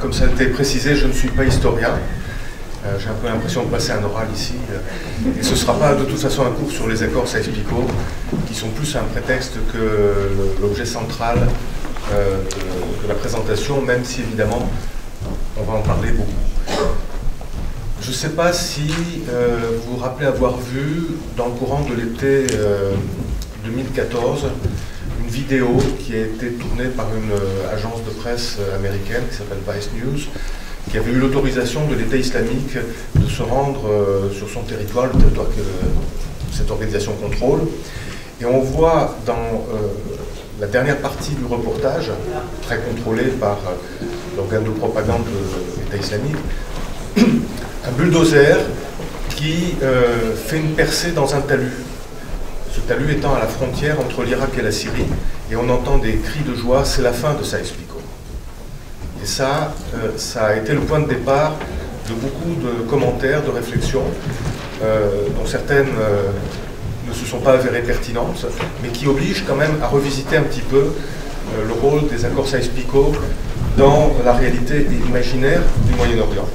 comme ça a été précisé, je ne suis pas historien. J'ai un peu l'impression de passer un oral ici. Et ce ne sera pas de toute façon un cours sur les accords Sykes-Picot, qui sont plus un prétexte que l'objet central de la présentation, même si évidemment on va en parler beaucoup. Je ne sais pas si vous vous rappelez avoir vu, dans le courant de l'été 2014, une vidéo qui a été tournée par une agence de presse américaine qui s'appelle Vice News, qui avait eu l'autorisation de l'État islamique de se rendre sur son territoire, le territoire que cette organisation contrôle. Et on voit dans la dernière partie du reportage, très contrôlé par l'organe de propagande de l'État islamique, un bulldozer qui fait une percée dans un talus. Ce talus étant à la frontière entre l'Irak et la Syrie, et on entend des cris de joie, c'est la fin de Sykes-Picot. Et ça a été le point de départ de beaucoup de commentaires, de réflexions, dont certaines ne se sont pas avérées pertinentes, mais qui obligent quand même à revisiter un petit peu le rôle des accords Sykes-Picot dans la réalité imaginaire du Moyen-Orient.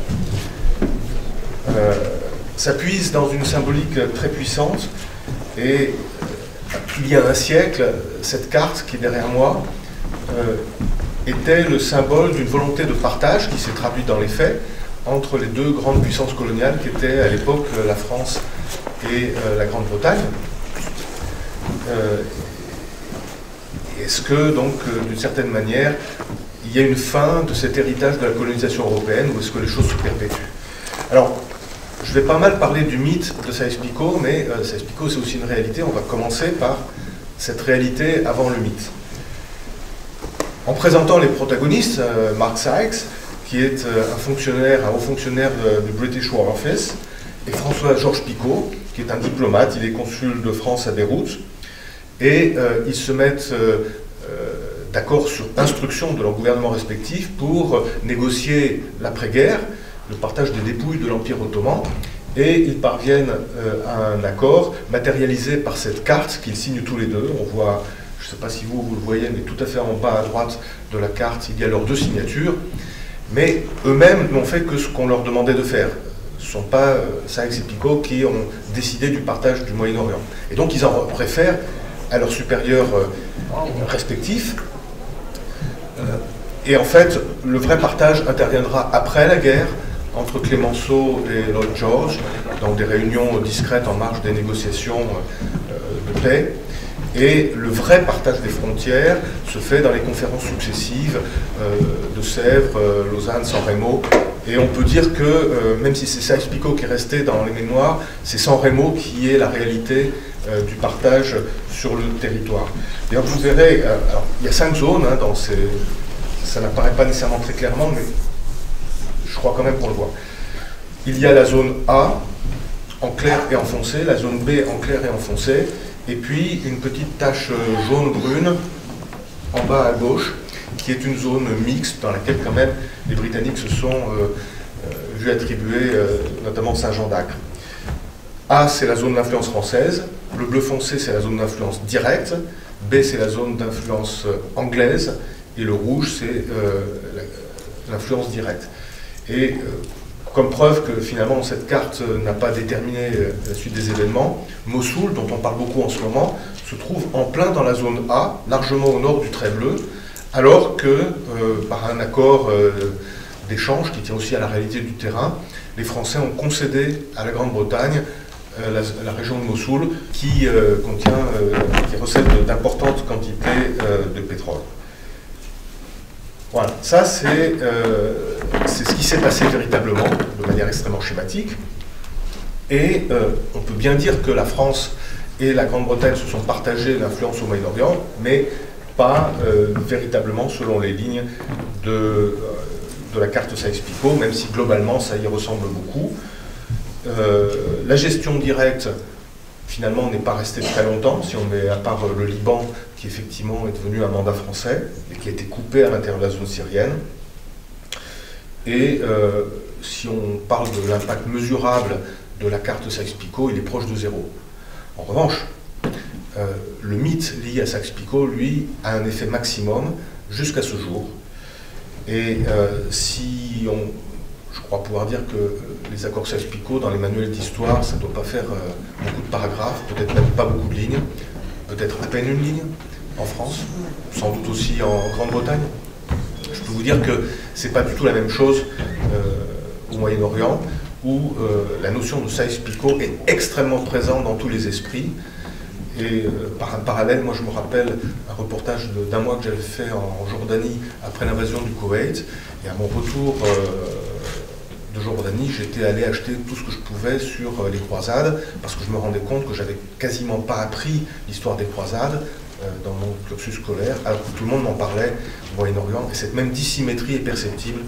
Ça puise dans une symbolique très puissante, et il y a un siècle, cette carte qui est derrière moi était le symbole d'une volonté de partage qui s'est traduite dans les faits entre les deux grandes puissances coloniales qui étaient à l'époque la France et la Grande-Bretagne. Est-ce que, donc, d'une certaine manière, il y a une fin de cet héritage de la colonisation européenne, ou est-ce que les choses se perpétuent? Alors, je vais pas mal parler du mythe de Sykes-Picot, mais Sykes-Picot, c'est aussi une réalité. On va commencer par cette réalité avant le mythe. En présentant les protagonistes, Mark Sykes, qui est un haut fonctionnaire du British War Office, et François-Georges Picot, qui est un diplomate, il est consul de France à Beyrouth, et ils se mettent d'accord sur instruction de leurs gouvernements respectifs pour négocier l'après-guerre, le partage des dépouilles de l'Empire ottoman, et ils parviennent à un accord matérialisé par cette carte qu'ils signent tous les deux. On voit, je ne sais pas si vous le voyez, mais tout à fait en bas à droite de la carte, il y a leurs deux signatures, mais eux-mêmes n'ont fait que ce qu'on leur demandait de faire. Ce ne sont pas Sykes et Picot qui ont décidé du partage du Moyen-Orient. Et donc ils en réfèrent à leurs supérieurs respectifs. Et en fait, le vrai partage interviendra après la guerre, entre Clemenceau et Lloyd George, dans des réunions discrètes en marge des négociations de paix. Et le vrai partage des frontières se fait dans les conférences successives de Sèvres, Lausanne, San Remo. Et on peut dire que, même si c'est Sykes-Picot qui est resté dans les mémoires, c'est San Remo qui est la réalité du partage sur le territoire. D'ailleurs, vous verrez, alors, il y a 5 zones dans ces... Ça n'apparaît pas nécessairement très clairement, mais je crois quand même qu'on le voit. Il y a la zone A, en clair et en foncé, la zone B en clair et en foncé, et puis une petite tache jaune-brune en bas à gauche, qui est une zone mixte dans laquelle quand même les Britanniques se sont vus attribuer notamment Saint-Jean d'Acre. A, c'est la zone d'influence française, le bleu foncé, c'est la zone d'influence directe, B, c'est la zone d'influence anglaise, et le rouge, c'est l'influence directe. Et comme preuve que finalement cette carte n'a pas déterminé la suite des événements, Mossoul, dont on parle beaucoup en ce moment, se trouve en plein dans la zone A, largement au nord du trait bleu, alors que par un accord d'échange qui tient aussi à la réalité du terrain, les Français ont concédé à la Grande-Bretagne la région de Mossoul qui recèle d'importantes quantités de pétrole. Voilà, ça c'est ce qui s'est passé véritablement, de manière extrêmement schématique. Et on peut bien dire que la France et la Grande-Bretagne se sont partagées l'influence au Moyen-Orient, mais pas véritablement selon les lignes de la carte Sykes-Picot, même si globalement ça y ressemble beaucoup. La gestion directe, finalement, n'est pas restée très longtemps, si on met à part le Liban, qui effectivement est devenu un mandat français, et qui a été coupé à l'intérieur de la zone syrienne. Et si on parle de l'impact mesurable de la carte Sykes-Picot, il est proche de 0. En revanche, le mythe lié à Sykes-Picot, lui, a un effet maximum jusqu'à ce jour. Et si on... Je crois pouvoir dire que les accords Sykes-Picot, dans les manuels d'histoire, ça ne doit pas faire beaucoup de paragraphes, peut-être même pas beaucoup de lignes, peut-être à peine une ligne en France, sans doute aussi en Grande-Bretagne. Je peux vous dire que ce n'est pas du tout la même chose au Moyen-Orient, où la notion de Sykes-Picot est extrêmement présente dans tous les esprits. Et par un parallèle, moi je me rappelle un reportage d'un mois que j'avais fait en Jordanie après l'invasion du Koweït, et à mon retour de Jordanie, j'étais allé acheter tout ce que je pouvais sur les croisades, parce que je me rendais compte que j'avais quasiment pas appris l'histoire des croisades dans mon cursus scolaire, alors que tout le monde m'en parlait au Moyen-Orient, et cette même dissymétrie est perceptible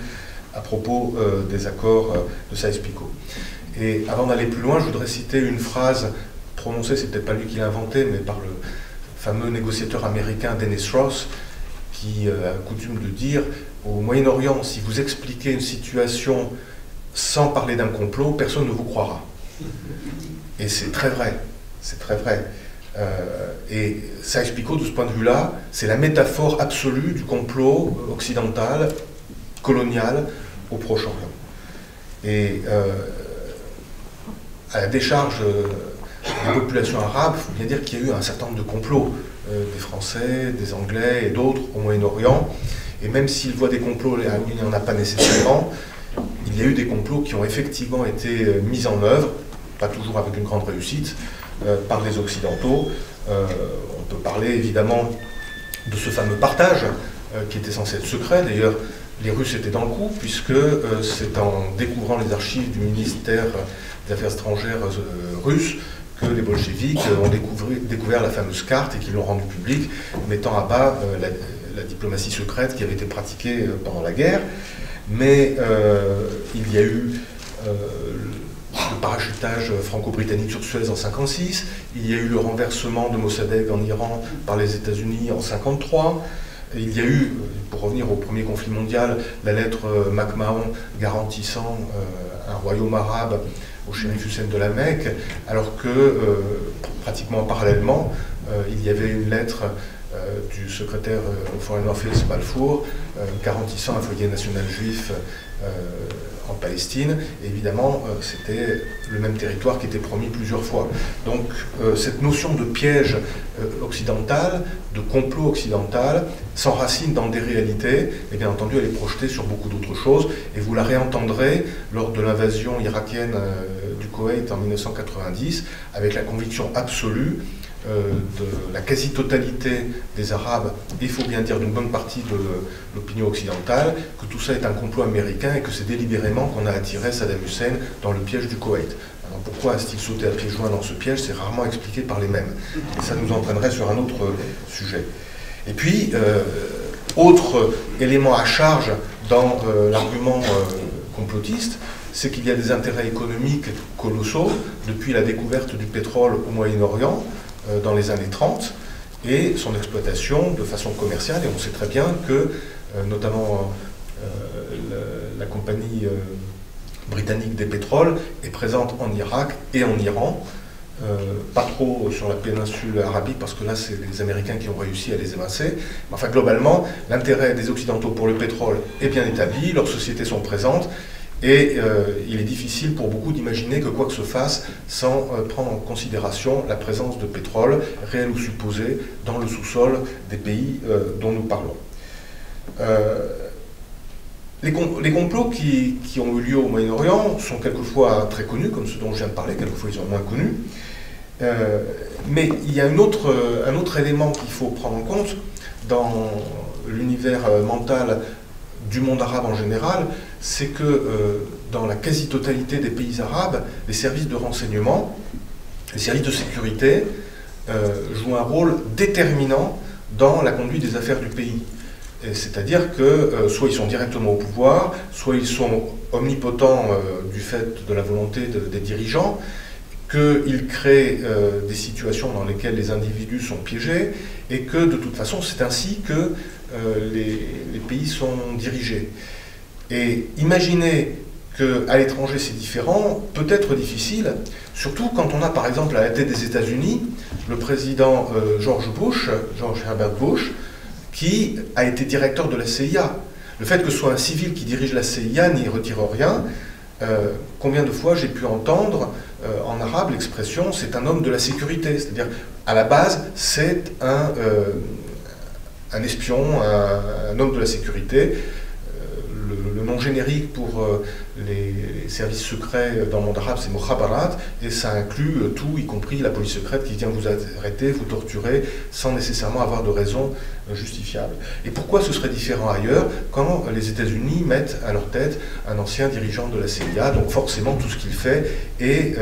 à propos des accords de Sykes-Picot. Et avant d'aller plus loin, je voudrais citer une phrase prononcée, c'est peut-être pas lui qui l'a inventée, mais par le fameux négociateur américain Dennis Ross, qui a coutume de dire au Moyen-Orient, si vous expliquez une situation sans parler d'un complot, personne ne vous croira. Et c'est très vrai, c'est très vrai. Et Sykes-Picot, de ce point de vue-là, c'est la métaphore absolue du complot occidental, colonial, au Proche-Orient. Et à la décharge des populations arabes, il faut bien dire qu'il y a eu un certain nombre de complots, des Français, des Anglais et d'autres au Moyen-Orient. Et même s'ils voient des complots, il n'y en a pas nécessairement, il y a eu des complots qui ont effectivement été mis en œuvre, pas toujours avec une grande réussite, par les Occidentaux. On peut parler évidemment de ce fameux partage qui était censé être secret. D'ailleurs, les Russes étaient dans le coup, puisque c'est en découvrant les archives du ministère des Affaires étrangères russe que les bolcheviks ont découvert la fameuse carte et qu'ils l'ont rendue publique, mettant à bas la diplomatie secrète qui avait été pratiquée pendant la guerre. Mais il y a eu le parachutage franco-britannique sur Suez en 1956, il y a eu le renversement de Mossadegh en Iran par les États-Unis en 1953, il y a eu, pour revenir au premier conflit mondial, la lettre McMahon garantissant un royaume arabe au shérif Hussein de la Mecque, alors que, pratiquement parallèlement, il y avait une lettre du secrétaire au Foreign Office Balfour garantissant un foyer national juif en Palestine. Et évidemment, c'était le même territoire qui était promis plusieurs fois. Donc, cette notion de piège occidental, de complot occidental, s'enracine dans des réalités, et bien entendu, elle est projetée sur beaucoup d'autres choses. Et vous la réentendrez lors de l'invasion irakienne du Koweït en 1990, avec la conviction absolue de la quasi-totalité des Arabes, et il faut bien dire d'une bonne partie de l'opinion occidentale, que tout ça est un complot américain et que c'est délibérément qu'on a attiré Saddam Hussein dans le piège du Koweït. Alors pourquoi a-t-il sauté à pieds joints dans ce piège? C'est rarement expliqué par les mêmes. Et ça nous entraînerait sur un autre sujet. Et puis, autre élément à charge dans l'argument complotiste, c'est qu'il y a des intérêts économiques colossaux depuis la découverte du pétrole au Moyen-Orient, dans les années 30, et son exploitation de façon commerciale. Et on sait très bien que, notamment la compagnie britannique des pétroles est présente en Irak et en Iran, pas trop sur la péninsule arabique, parce que là, c'est les Américains qui ont réussi à les évincer. Mais enfin, globalement, l'intérêt des Occidentaux pour le pétrole est bien établi, leurs sociétés sont présentes, et il est difficile pour beaucoup d'imaginer que quoi que se fasse sans prendre en considération la présence de pétrole, réel ou supposé, dans le sous-sol des pays dont nous parlons. Les complots qui ont eu lieu au Moyen-Orient sont quelquefois très connus, comme ceux dont je viens de parler, quelquefois ils sont moins connus. Mais il y a un autre élément qu'il faut prendre en compte dans l'univers mental du monde arabe en général, c'est que dans la quasi-totalité des pays arabes, les services de renseignement, les services de sécurité jouent un rôle déterminant dans la conduite des affaires du pays. C'est-à-dire que soit ils sont directement au pouvoir, soit ils sont omnipotents du fait de la volonté des dirigeants, qu'ils créent des situations dans lesquelles les individus sont piégés, et que de toute façon c'est ainsi que les pays sont dirigés. Et imaginez qu'à l'étranger c'est différent, peut être difficile, surtout quand on a par exemple à la tête des États-Unis le président George Herbert Bush, qui a été directeur de la CIA. Le fait que ce soit un civil qui dirige la CIA n'y retire rien. Combien de fois j'ai pu entendre en arabe l'expression « c'est un homme de la sécurité », c'est-à-dire à la base c'est un espion, un homme de la sécurité. Le nom générique pour les services secrets dans le monde arabe, c'est Mukhabarat, et ça inclut tout, y compris la police secrète qui vient vous arrêter, vous torturer, sans nécessairement avoir de raison justifiable. Et pourquoi ce serait différent ailleurs quand les États-Unis mettent à leur tête un ancien dirigeant de la CIA, donc forcément tout ce qu'il fait est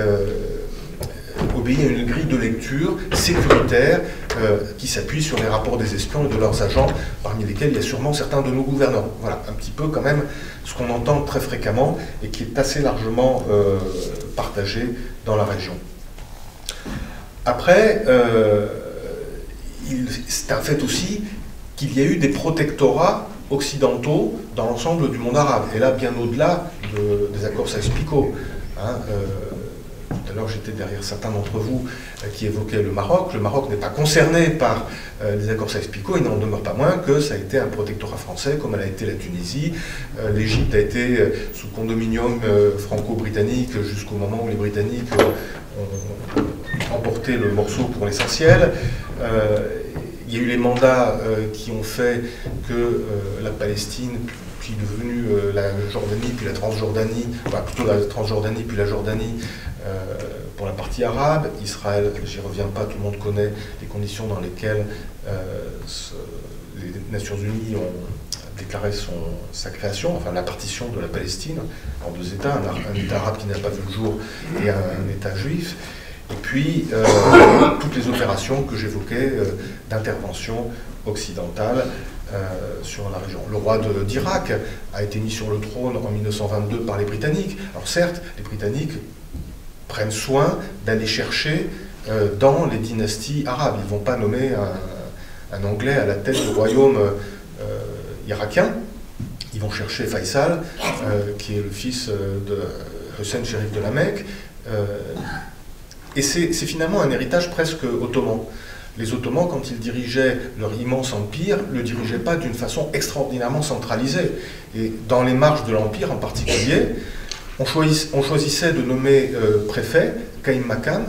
obéit à une grille de lecture sécuritaire qui s'appuie sur les rapports des espions et de leurs agents, parmi lesquels il y a sûrement certains de nos gouvernants. Voilà, un petit peu quand même ce qu'on entend très fréquemment et qui est assez largement partagé dans la région. Après, c'est un fait aussi qu'il y a eu des protectorats occidentaux dans l'ensemble du monde arabe, et là bien au-delà des accords Sykes-Picot. Hein, tout à l'heure, j'étais derrière certains d'entre vous qui évoquaient le Maroc. Le Maroc n'est pas concerné par les accords Sykes-Picot, il n'en demeure pas moins que ça a été un protectorat français, comme elle a été la Tunisie. L'Égypte a été sous condominium franco-britannique jusqu'au moment où les Britanniques ont emporté le morceau pour l'essentiel. Il y a eu les mandats qui ont fait que la Palestine, puis devenue la Jordanie, puis la Transjordanie, enfin plutôt la Transjordanie, puis la Jordanie, pour la partie arabe. Israël, j'y reviens pas, tout le monde connaît les conditions dans lesquelles les Nations Unies ont déclaré sa création, enfin la partition de la Palestine en deux États, un État arabe qui n'a pas vu le jour et un État juif. Et puis toutes les opérations que j'évoquais d'intervention occidentale sur la région. Le roi d'Irak a été mis sur le trône en 1922 par les Britanniques. Alors certes, les Britanniques prennent soin d'aller chercher dans les dynasties arabes. Ils ne vont pas nommer un Anglais à la tête du royaume irakien. Ils vont chercher Faisal, qui est le fils de Hussein, shérif de la Mecque. Et c'est finalement un héritage presque ottoman. Les Ottomans, quand ils dirigeaient leur immense empire, ne le dirigeaient pas d'une façon extraordinairement centralisée. Et dans les marges de l'empire en particulier, on choisissait de nommer préfet, Kaïm Makam,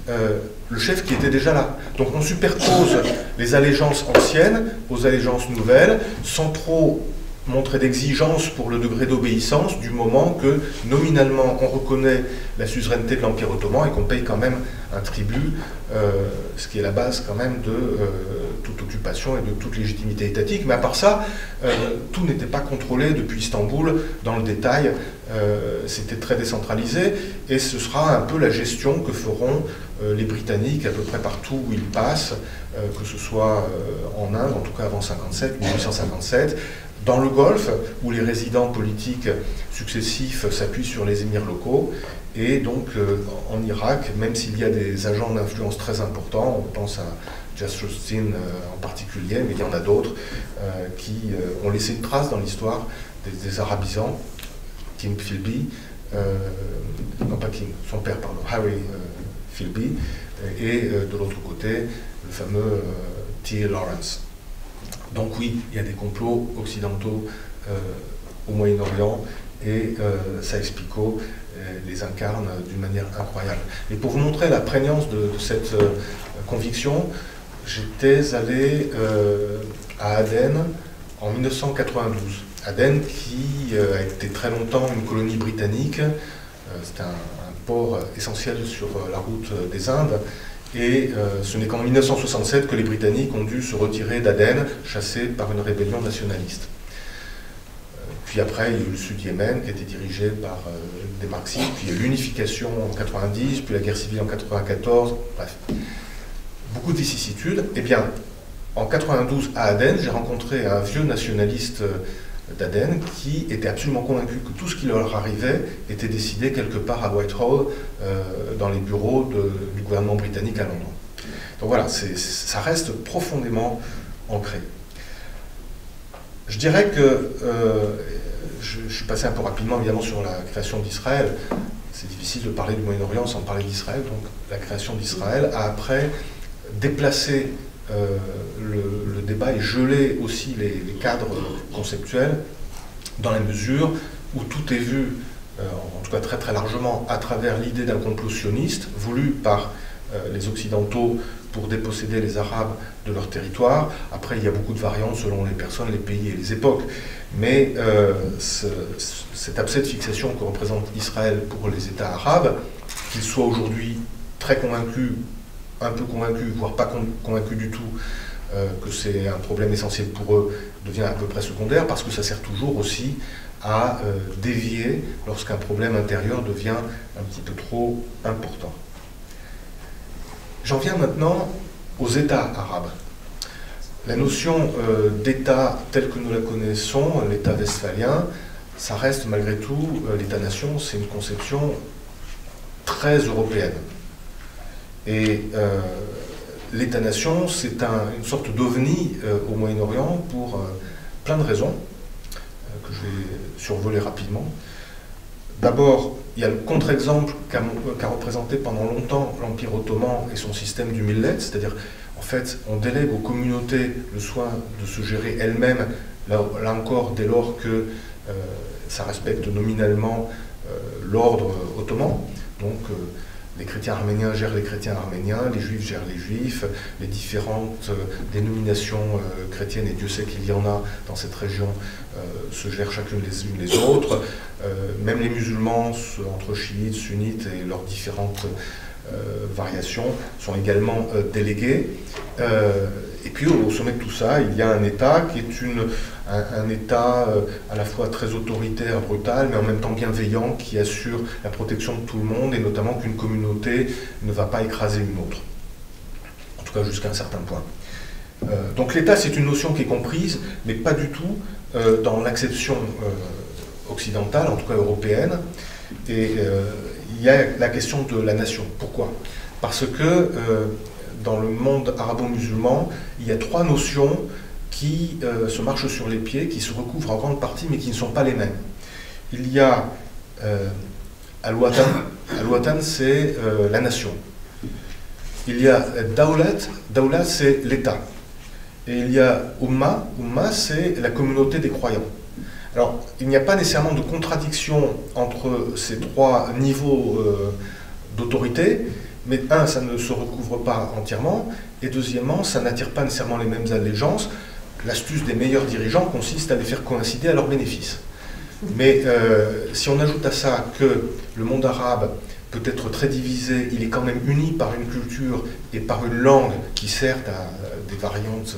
le chef qui était déjà là. Donc on superpose les allégeances anciennes aux allégeances nouvelles, sans trop montrer d'exigence pour le degré d'obéissance, du moment que nominalement on reconnaît la suzeraineté de l'Empire ottoman et qu'on paye quand même un tribut, ce qui est la base quand même de toute occupation et de toute légitimité étatique. Mais à part ça, tout n'était pas contrôlé depuis Istanbul dans le détail, c'était très décentralisé, et ce sera un peu la gestion que feront les Britanniques à peu près partout où ils passent, que ce soit en Inde, en tout cas avant 1857, dans le Golfe, où les résidents politiques successifs s'appuient sur les émirs locaux, et donc en Irak, même s'il y a des agents d'influence très importants, on pense à Jasruddin en particulier, mais il y en a d'autres qui ont laissé une trace dans l'histoire des arabisants. King Philby, non pas King, son père, pardon, Harry Philby, et de l'autre côté, le fameux T. Lawrence. Donc oui, il y a des complots occidentaux au Moyen-Orient, et Sykes-Picot les incarne d'une manière incroyable. Et pour vous montrer la prégnance de cette conviction, j'étais allé à Aden en 1992. Aden qui a été très longtemps une colonie britannique, c'était un port essentiel sur la route des Indes, et ce n'est qu'en 1967 que les Britanniques ont dû se retirer d'Aden, chassés par une rébellion nationaliste. Puis après, il y a eu le Sud-Yémen qui a été dirigé par des marxistes, puis il y a eu l'unification en 90, puis la guerre civile en 94, bref. Beaucoup de vicissitudes. Eh bien, en 92 à Aden, j'ai rencontré un vieux nationaliste d'Aden qui était absolument convaincu que tout ce qui leur arrivait était décidé quelque part à Whitehall, dans les bureaux du gouvernement britannique à Londres. Donc voilà, ça reste profondément ancré. Je dirais que, je suis passé un peu rapidement évidemment sur la création d'Israël. C'est difficile de parler du Moyen-Orient sans parler d'Israël, donc la création d'Israël a après déplacé le débat et gelé aussi les cadres conceptuels. dans la mesure où tout est vu, en tout cas très très largement, à travers l'idée d'un complot sioniste voulu par les Occidentaux pour déposséder les Arabes de leur territoire. Après, il y a beaucoup de variantes selon les personnes, les pays et les époques. Mais cet abcès de fixation que représente Israël pour les États arabes, qu'ils soient aujourd'hui très convaincus, un peu convaincus, voire pas convaincus du tout, que c'est un problème essentiel pour eux, devient à peu près secondaire, parce que ça sert toujours aussi à dévier lorsqu'un problème intérieur devient un petit peu trop important. J'en viens maintenant aux États arabes. La notion d'État tel que nous la connaissons, l'État westphalien, ça reste malgré tout, l'État-nation, c'est une conception très européenne. Et l'État-nation, c'est une sorte d'ovni au Moyen-Orient pour plein de raisons, que je vais survoler rapidement. D'abord, il y a le contre-exemple qu'a représenté pendant longtemps l'Empire ottoman et son système du millet, c'est-à-dire, en fait, on délègue aux communautés le soin de se gérer elles-mêmes, là encore, dès lors que ça respecte nominalement l'ordre ottoman. Donc, les chrétiens arméniens gèrent les chrétiens arméniens, les juifs gèrent les juifs, les différentes dénominations chrétiennes, et Dieu sait qu'il y en a dans cette région, se gèrent chacune les unes les autres. Même les musulmans, entre chiites, sunnites et leurs différentes variations, sont également délégués. Et puis au sommet de tout ça, il y a un État qui est un État à la fois très autoritaire, brutal, mais en même temps bienveillant, qui assure la protection de tout le monde, et notamment qu'une communauté ne va pas écraser une autre. En tout cas jusqu'à un certain point. Donc l'État, c'est une notion qui est comprise, mais pas du tout dans l'acception occidentale, en tout cas européenne. Et il y a la question de la nation. Pourquoi? Parce que dans le monde arabo-musulman, il y a trois notions qui se marchent sur les pieds, qui se recouvrent en grande partie, mais qui ne sont pas les mêmes. Il y a Al-Watan. Al-Watan, c'est la nation. Il y a Dawlat. Dawlat, c'est l'État. Et il y a Umma. Umma, c'est la communauté des croyants. Alors, il n'y a pas nécessairement de contradiction entre ces trois niveaux d'autorité, mais un, ça ne se recouvre pas entièrement, et deuxièmement, ça n'attire pas nécessairement les mêmes allégeances. L'astuce des meilleurs dirigeants consiste à les faire coïncider à leur bénéfice. Mais si on ajoute à ça que le monde arabe peut être très divisé, il est quand même uni par une culture et par une langue qui certes a des variantes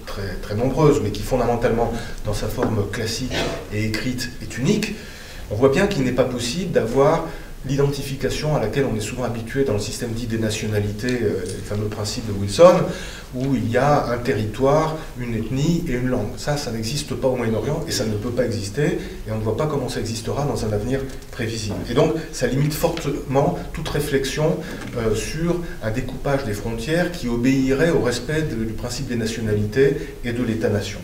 très, très nombreuses, mais qui fondamentalement, dans sa forme classique et écrite, est unique, on voit bien qu'il n'est pas possible d'avoir l'identification à laquelle on est souvent habitué dans le système dit des nationalités, les fameux principes de Wilson, où il y a un territoire, une ethnie et une langue. Ça n'existe pas au Moyen-Orient et ça ne peut pas exister, et on ne voit pas comment ça existera dans un avenir prévisible. Et donc, ça limite fortement toute réflexion sur un découpage des frontières qui obéirait au respect du principe des nationalités et de l'État-nation.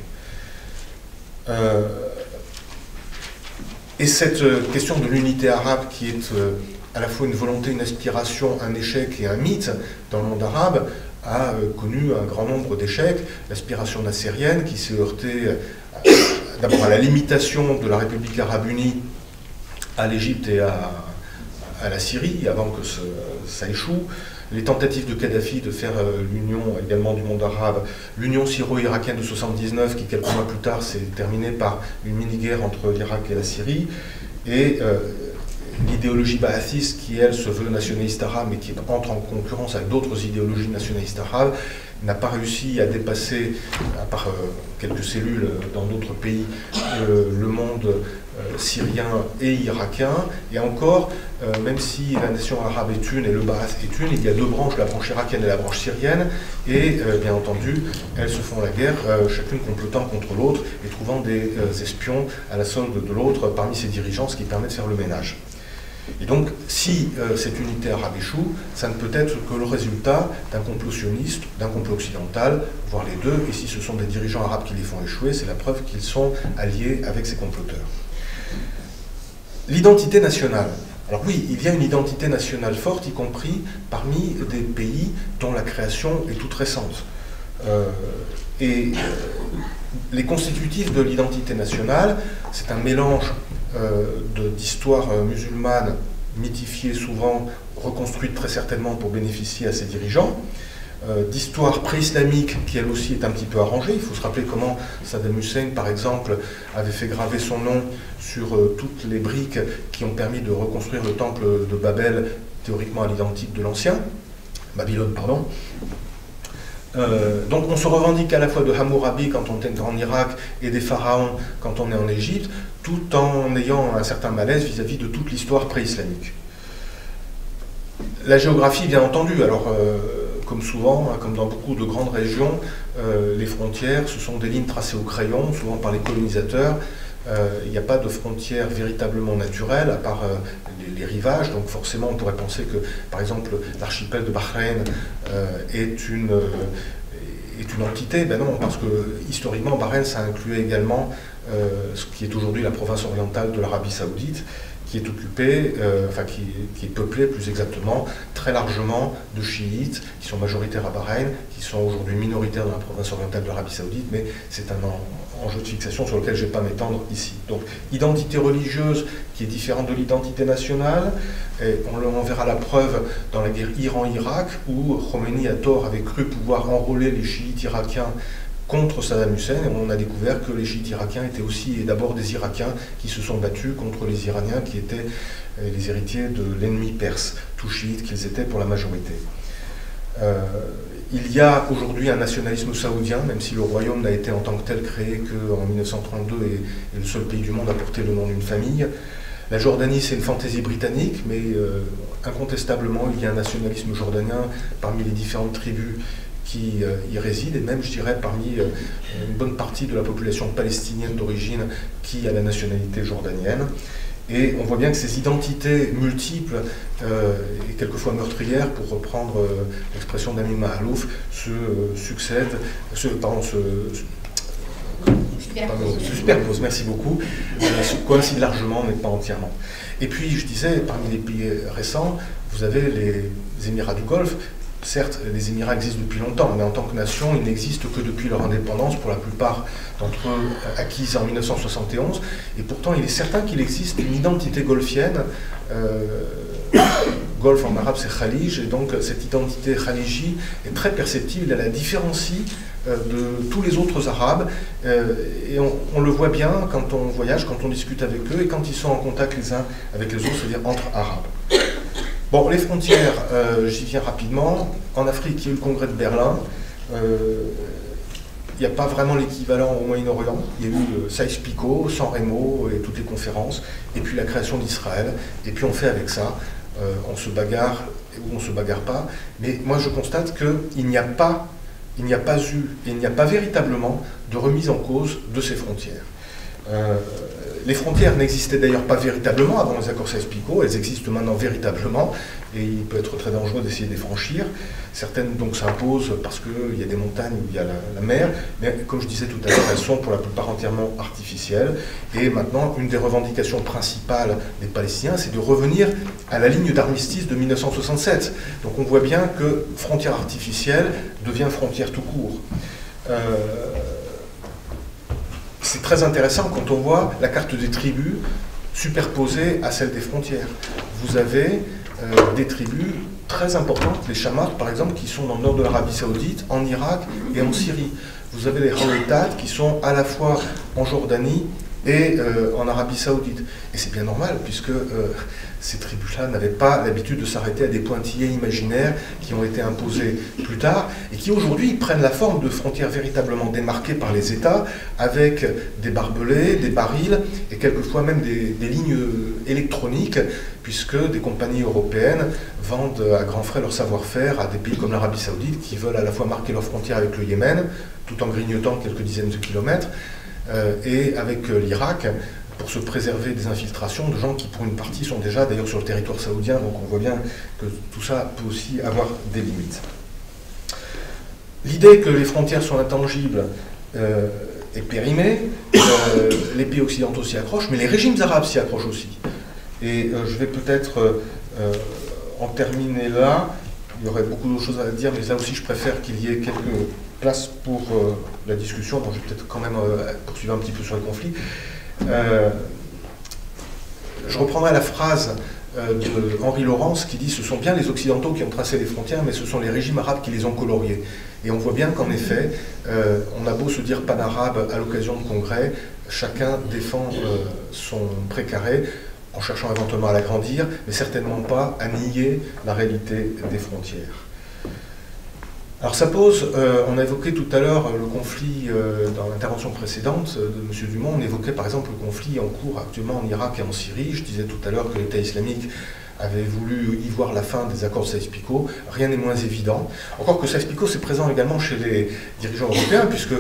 Et cette question de l'unité arabe qui est à la fois une volonté, une aspiration, un échec et un mythe dans le monde arabe a connu un grand nombre d'échecs. L'aspiration nassérienne qui s'est heurtée d'abord à la limitation de la République arabe unie à l'Égypte et à la Syrie avant que ça échoue. Les tentatives de Kadhafi de faire l'union également du monde arabe, l'union syro-irakienne de 79 qui quelques mois plus tard s'est terminée par une mini-guerre entre l'Irak et la Syrie, et l'idéologie ba'athiste qui elle se veut nationaliste arabe mais qui entre en concurrence avec d'autres idéologies nationalistes arabes, n'a pas réussi à dépasser, à part quelques cellules dans d'autres pays, le monde syrien et irakien. Et encore, même si la nation arabe est une et le Ba'ath est une, il y a deux branches, la branche irakienne et la branche syrienne, et bien entendu, elles se font la guerre, chacune complotant contre l'autre et trouvant des espions à la solde de l'autre parmi ses dirigeants, ce qui permet de faire le ménage. Et donc, si cette unité arabe échoue, ça ne peut être que le résultat d'un complot sioniste, d'un complot occidental, voire les deux, et si ce sont des dirigeants arabes qui les font échouer, c'est la preuve qu'ils sont alliés avec ces comploteurs. L'identité nationale. Alors oui, il y a une identité nationale forte, y compris parmi des pays dont la création est toute récente. Et Les constitutifs de l'identité nationale, c'est un mélange d'histoire musulmane mythifiée souvent, reconstruite très certainement pour bénéficier à ses dirigeants, d'histoire pré-islamique qui elle aussi est un petit peu arrangée. Il faut se rappeler comment Saddam Hussein, par exemple, avait fait graver son nom sur toutes les briques qui ont permis de reconstruire le temple de Babel, théoriquement à l'identique de l'ancien, Babylone, pardon. Donc on se revendique à la fois de Hammurabi quand on est en Irak et des pharaons quand on est en Égypte, tout en ayant un certain malaise vis-à-vis de toute l'histoire pré-islamique. La géographie, bien entendu, alors comme souvent, hein, comme dans beaucoup de grandes régions, les frontières, ce sont des lignes tracées au crayon, souvent par les colonisateurs. Il n'y a pas de frontières véritablement naturelles, à part les rivages. Donc forcément, on pourrait penser que, par exemple, l'archipel de Bahreïn est une entité. Ben non, parce que historiquement, Bahreïn, ça incluait également ce qui est aujourd'hui la province orientale de l'Arabie Saoudite, qui est occupée, qui est peuplée plus exactement, très largement de chiites, qui sont majoritaires à Bahreïn, qui sont aujourd'hui minoritaires dans la province orientale de l'Arabie Saoudite, mais c'est un enjeu de fixation sur lequel je ne vais pas m'étendre ici. Donc, identité religieuse qui est différente de l'identité nationale, et on verra la preuve dans la guerre Iran-Irak, où Khomeini à tort avait cru pouvoir enrôler les chiites irakiens contre Saddam Hussein, et on a découvert que les chiites irakiens étaient aussi et d'abord des Irakiens qui se sont battus contre les Iraniens qui étaient les héritiers de l'ennemi perse, tout chiites qu'ils étaient pour la majorité. Il y a aujourd'hui un nationalisme saoudien, même si le royaume n'a été en tant que tel créé qu'en 1932 et le seul pays du monde à porter le nom d'une famille. La Jordanie, c'est une fantaisie britannique, mais incontestablement, il y a un nationalisme jordanien parmi les différentes tribus qui y résident, et même, je dirais, parmi une bonne partie de la population palestinienne d'origine qui a la nationalité jordanienne. Et on voit bien que ces identités multiples et quelquefois meurtrières, pour reprendre l'expression d'Amin Mahalouf, se superposent, merci beaucoup, se coïncident largement, mais pas entièrement. Et puis, je disais, parmi les pays récents, vous avez les Émirats du Golfe. Certes, les Émirats existent depuis longtemps, mais en tant que nation, ils n'existent que depuis leur indépendance, pour la plupart d'entre eux acquise en 1971. Et pourtant, il est certain qu'il existe une identité golfienne. Golfe en arabe, c'est Khalij, et donc cette identité khaliji est très perceptible, elle la différencie de tous les autres Arabes, et on le voit bien quand on voyage, quand on discute avec eux, et quand ils sont en contact les uns avec les autres, c'est-à-dire entre Arabes. Bon, les frontières, j'y viens rapidement. En Afrique, il y a eu le congrès de Berlin. Il n'y a pas vraiment l'équivalent au Moyen-Orient. Il y a eu Sykes-Picot, San Remo et toutes les conférences, et puis la création d'Israël. Et puis on fait avec ça. On se bagarre ou on ne se bagarre pas. Mais moi, je constate qu'il n'y a pas véritablement de remise en cause de ces frontières. Les frontières n'existaient d'ailleurs pas véritablement avant les accords Sykes-Picot, elles existent maintenant véritablement, et il peut être très dangereux d'essayer de les franchir. Certaines donc s'imposent parce qu'il y a des montagnes où il y a la mer, mais comme je disais tout à l'heure, elles sont pour la plupart entièrement artificielles. Et maintenant, une des revendications principales des Palestiniens, c'est de revenir à la ligne d'armistice de 1967. Donc on voit bien que frontière artificielle devient frontière tout court. C'est très intéressant quand on voit la carte des tribus superposée à celle des frontières. Vous avez des tribus très importantes, les Chamars par exemple, qui sont dans le nord de l'Arabie Saoudite, en Irak et en Syrie. Vous avez les Hawaitat qui sont à la fois en Jordanie et en Arabie Saoudite. Et c'est bien normal, puisque ces tribus-là n'avaient pas l'habitude de s'arrêter à des pointillés imaginaires qui ont été imposés plus tard, et qui aujourd'hui prennent la forme de frontières véritablement démarquées par les États, avec des barbelés, des barils, et quelquefois même des lignes électroniques, puisque des compagnies européennes vendent à grands frais leur savoir-faire à des pays comme l'Arabie Saoudite, qui veulent à la fois marquer leurs frontières avec le Yémen, tout en grignotant quelques dizaines de kilomètres, et avec l'Irak, pour se préserver des infiltrations de gens qui, pour une partie, sont déjà d'ailleurs sur le territoire saoudien. Donc on voit bien que tout ça peut aussi avoir des limites. L'idée que les frontières sont intangibles est périmée. Les pays occidentaux s'y accrochent, mais les régimes arabes s'y accrochent aussi. Et je vais peut-être en terminer là. Il y aurait beaucoup d'autres choses à dire, mais là aussi je préfère qu'il y ait place pour la discussion. Bon, je vais peut-être quand même poursuivre un petit peu sur le conflit. Je reprendrai la phrase de Henri Laurence qui dit « Ce sont bien les Occidentaux qui ont tracé les frontières, mais ce sont les régimes arabes qui les ont coloriées. » Et on voit bien qu'en effet, on a beau se dire pan-arabe à l'occasion de congrès, chacun défend son précaré en cherchant éventuellement à l'agrandir, mais certainement pas à nier la réalité des frontières. Alors ça pose, on a évoqué tout à l'heure le conflit dans l'intervention précédente de M. Dumont, on évoquait par exemple le conflit en cours actuellement en Irak et en Syrie. Je disais tout à l'heure que l'État islamique avait voulu y voir la fin des accords de Sykes-Picot. Rien n'est moins évident. Encore que Sykes-Picot, c'est présent également chez les dirigeants européens, puisque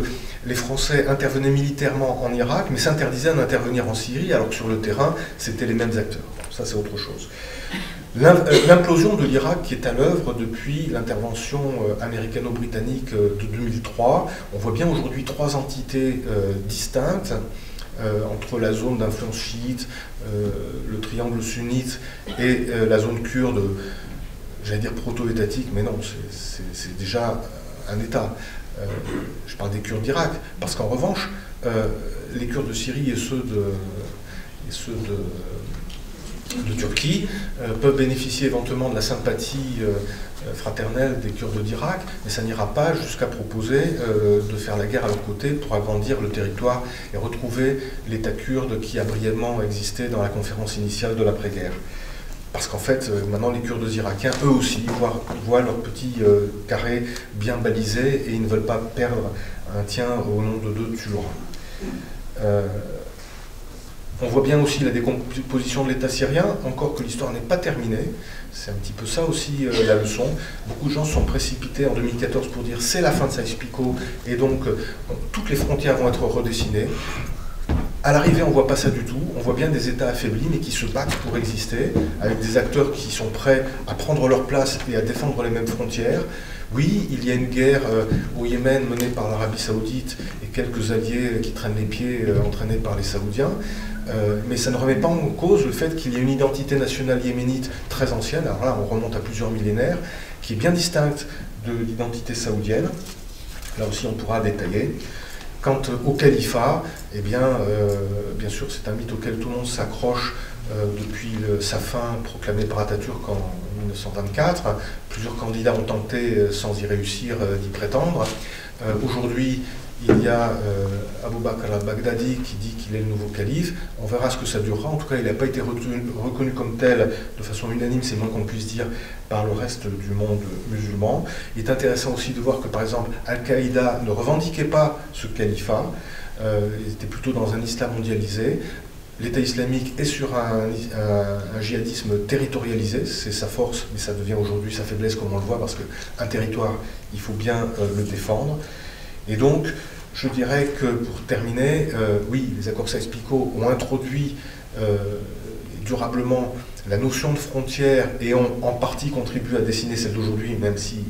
les Français intervenaient militairement en Irak, mais s'interdisaient d'intervenir en Syrie, alors que sur le terrain, c'était les mêmes acteurs. Bon, ça, c'est autre chose. L'implosion de l'Irak qui est à l'œuvre depuis l'intervention américano-britannique de 2003. On voit bien aujourd'hui trois entités distinctes entre la zone d'influence chiite, le triangle sunnite et la zone kurde, j'allais dire proto-étatique, mais non, c'est déjà un État. Je parle des Kurdes d'Irak, parce qu'en revanche, les Kurdes de Syrie et ceux de Turquie peuvent bénéficier éventuellement de la sympathie fraternelle des Kurdes d'Irak, mais ça n'ira pas jusqu'à proposer de faire la guerre à leur côté pour agrandir le territoire et retrouver l'État kurde qui a brièvement existé dans la conférence initiale de l'après-guerre. Parce qu'en fait, maintenant, les Kurdes irakiens, eux aussi, voient leur petit carré bien balisé et ils ne veulent pas perdre un tien au nom de deux Tuloura. On voit bien aussi la décomposition de l'État syrien, encore que l'histoire n'est pas terminée. C'est un petit peu ça aussi la leçon. Beaucoup de gens sont précipités en 2014 pour dire c'est la fin de Sykes-Picot et donc toutes les frontières vont être redessinées. À l'arrivée, on ne voit pas ça du tout. On voit bien des États affaiblis, mais qui se battent pour exister, avec des acteurs qui sont prêts à prendre leur place et à défendre les mêmes frontières. Oui, il y a une guerre au Yémen menée par l'Arabie Saoudite et quelques alliés qui traînent les pieds entraînés par les Saoudiens. Mais ça ne remet pas en cause le fait qu'il y ait une identité nationale yéménite très ancienne, alors là on remonte à plusieurs millénaires, qui est bien distincte de l'identité saoudienne. Là aussi on pourra détailler. Quant au califat, eh bien sûr c'est un mythe auquel tout le monde s'accroche depuis sa fin proclamée par Atatürk en 1924. Plusieurs candidats ont tenté, sans y réussir, d'y prétendre. Aujourd'hui, il y a Abou Bakr al-Baghdadi qui dit qu'il est le nouveau calife. On verra ce que ça durera. En tout cas, il n'a pas été reconnu comme tel de façon unanime, c'est moins qu'on puisse dire, par le reste du monde musulman. Il est intéressant aussi de voir que, par exemple, Al-Qaïda ne revendiquait pas ce califat. Il était plutôt dans un islam mondialisé. L'État islamique est sur un djihadisme territorialisé, c'est sa force, mais ça devient aujourd'hui sa faiblesse, comme on le voit, parce qu'un territoire, il faut bien le défendre. Et donc, je dirais que pour terminer, oui, les accords Sykes-Picot ont introduit durablement la notion de frontière et ont en partie contribué à dessiner celle d'aujourd'hui, même si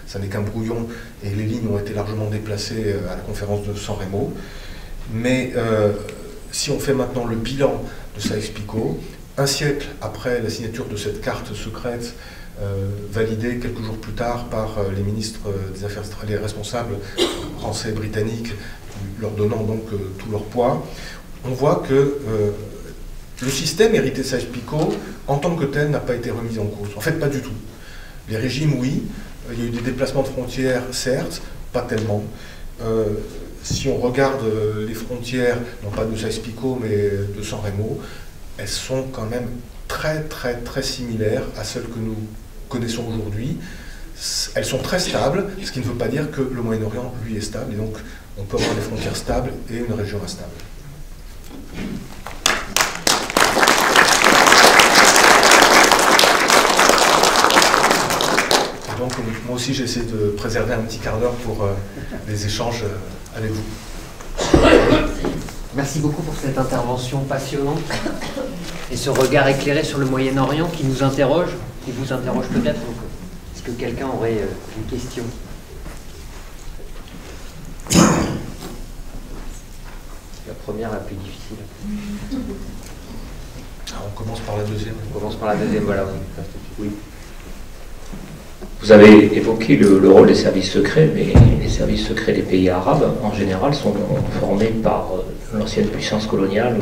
ça n'est qu'un brouillon et les lignes ont été largement déplacées à la conférence de San Remo. Mais si on fait maintenant le bilan de Sykes-Picot, un siècle après la signature de cette carte secrète, validée quelques jours plus tard par les ministres des Affaires étrangères, les responsables français et britanniques, leur donnant donc tout leur poids, on voit que le système hérité de Sykes-Picot, en tant que tel, n'a pas été remis en cause. En fait, pas du tout. Les régimes, oui. Il y a eu des déplacements de frontières, certes, pas tellement. Si on regarde les frontières, non pas de Sykes-Picot, mais de San Remo, elles sont quand même très similaires à celles que nous connaissons aujourd'hui. Elles sont très stables, ce qui ne veut pas dire que le Moyen-Orient, lui, est stable, et donc on peut avoir des frontières stables et une région instable. Et donc moi aussi j'ai essayé de préserver un petit quart d'heure pour les échanges avec vous. Merci beaucoup pour cette intervention passionnante et ce regard éclairé sur le Moyen-Orient qui nous interroge, qui vous interroge peut-être. Est-ce que quelqu'un aurait une question? La première, la plus difficile. Alors on commence par la deuxième. On commence par la deuxième, voilà. Oui. Vous avez évoqué le rôle des services secrets, mais les services secrets des pays arabes, en général, sont formés par l'ancienne puissance coloniale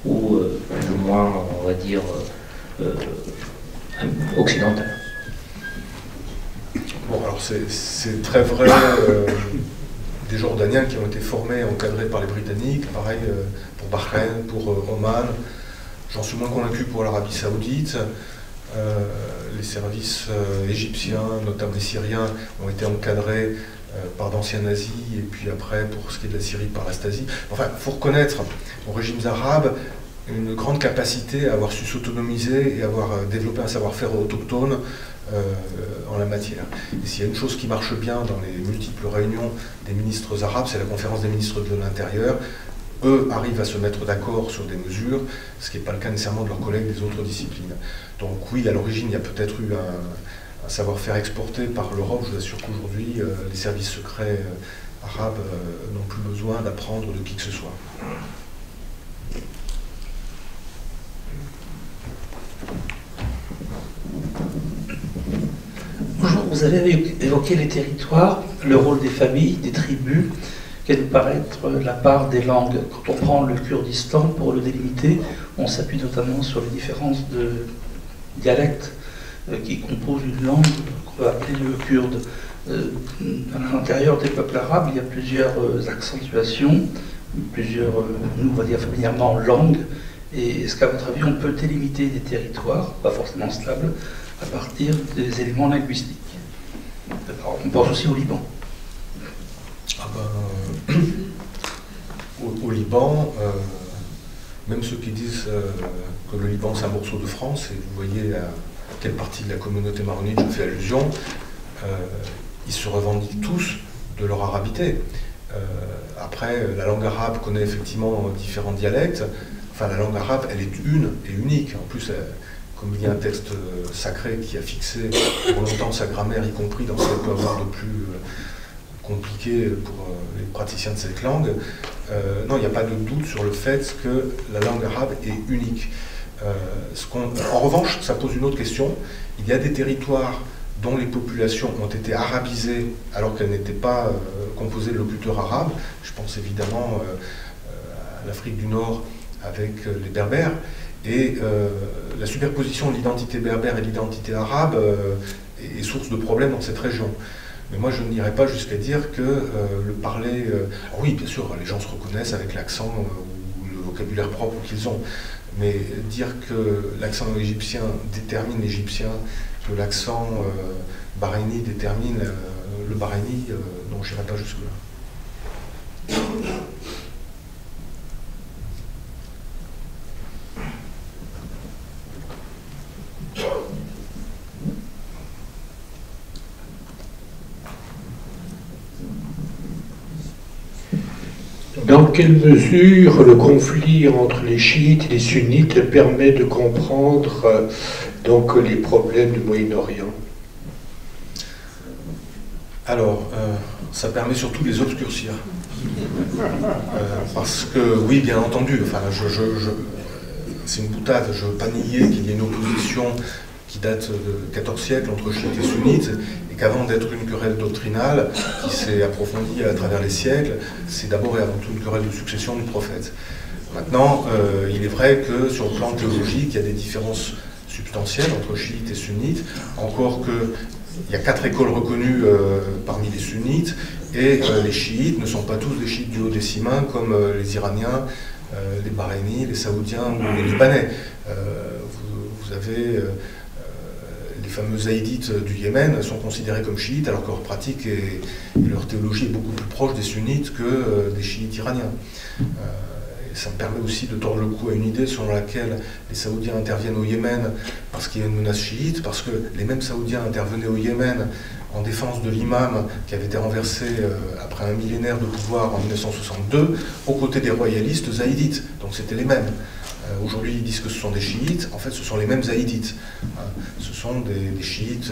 ou plus ou moins, on va dire, occidentale. Bon, alors c'est très vrai des Jordaniens qui ont été formés, encadrés par les Britanniques, pareil pour Bahreïn, pour Oman. J'en suis moins convaincu pour l'Arabie Saoudite. Les services égyptiens, notamment les Syriens, ont été encadrés par d'anciens nazis, et puis après, pour ce qui est de la Syrie, par la Stasi. Enfin, il faut reconnaître aux régimes arabes une grande capacité à avoir su s'autonomiser et avoir développé un savoir-faire autochtone en la matière. Et s'il y a une chose qui marche bien dans les multiples réunions des ministres arabes, c'est la conférence des ministres de l'Intérieur. Eux arrivent à se mettre d'accord sur des mesures, ce qui n'est pas le cas nécessairement de leurs collègues des autres disciplines. Donc oui, à l'origine, il y a peut-être eu un savoir-faire exporté par l'Europe. Je vous assure qu'aujourd'hui, les services secrets arabes n'ont plus besoin d'apprendre de qui que ce soit. Bonjour, vous avez évoqué les territoires, le rôle des familles, des tribus, qui nous paraît être la part des langues. Quand on prend le Kurdistan, pour le délimiter, on s'appuie notamment sur les différences de dialectes qui composent une langue qu'on va appeler le kurde. À l'intérieur des peuples arabes, il y a plusieurs accentuations, plusieurs, nous on va dire familièrement, langues. Et est-ce qu'à votre avis, on peut délimiter des territoires, pas forcément stables, à partir des éléments linguistiques? Alors, on pense aussi au Liban. Au Liban, même ceux qui disent que le Liban c'est un morceau de France, et vous voyez à quelle partie de la communauté maronite je fais allusion, ils se revendiquent tous de leur arabité. Après, la langue arabe connaît effectivement différents dialectes. Enfin, la langue arabe, elle est une et unique. En plus, comme il y a un texte sacré qui a fixé pour longtemps sa grammaire, y compris dans ce qu'elle peut avoir de plus compliqué pour les praticiens de cette langue, non, il n'y a pas de doute sur le fait que la langue arabe est unique. En revanche, ça pose une autre question. Il y a des territoires dont les populations ont été arabisées alors qu'elles n'étaient pas composées de locuteurs arabes. Je pense évidemment à l'Afrique du Nord avec les Berbères. Et la superposition de l'identité berbère et de l'identité arabe est source de problèmes dans cette région. Mais moi, je n'irai pas jusqu'à dire que le parler... oui, bien sûr, les gens se reconnaissent avec l'accent ou le vocabulaire propre qu'ils ont. Mais dire que l'accent égyptien détermine l'égyptien, que l'accent bahreïni détermine le bahreïni, non, je n'irai pas jusque-là. Dans quelle mesure le conflit entre les chiites et les sunnites permet de comprendre donc les problèmes du Moyen-Orient? Alors, ça permet surtout de les obscurcir. Parce que, oui, bien entendu, enfin, c'est une boutade, je ne veux pas nier qu'il y ait une opposition qui date de 14 siècles entre chiites et sunnites, et qu'avant d'être une querelle doctrinale qui s'est approfondie à travers les siècles, c'est d'abord et avant tout une querelle de succession du prophète. Maintenant, il est vrai que sur le plan théologique, il y a des différences substantielles entre chiites et sunnites, encore qu'il y a 4 écoles reconnues parmi les sunnites, et les chiites ne sont pas tous des chiites duodécimains comme les Iraniens, les Bahreïnis, les Saoudiens ou les Libanais. Vous avez... les fameux zaïdites du Yémen sont considérés comme chiites alors que leur pratique et leur théologie est beaucoup plus proche des sunnites que des chiites iraniens. Et ça me permet aussi de tordre le cou à une idée selon laquelle les Saoudiens interviennent au Yémen parce qu'il y a une menace chiite, parce que les mêmes Saoudiens intervenaient au Yémen en défense de l'imam qui avait été renversé après un millénaire de pouvoir en 1962 aux côtés des royalistes zaïdites. Donc c'était les mêmes. Aujourd'hui, ils disent que ce sont des chiites. En fait, ce sont les mêmes zaïdites. Ce sont des chiites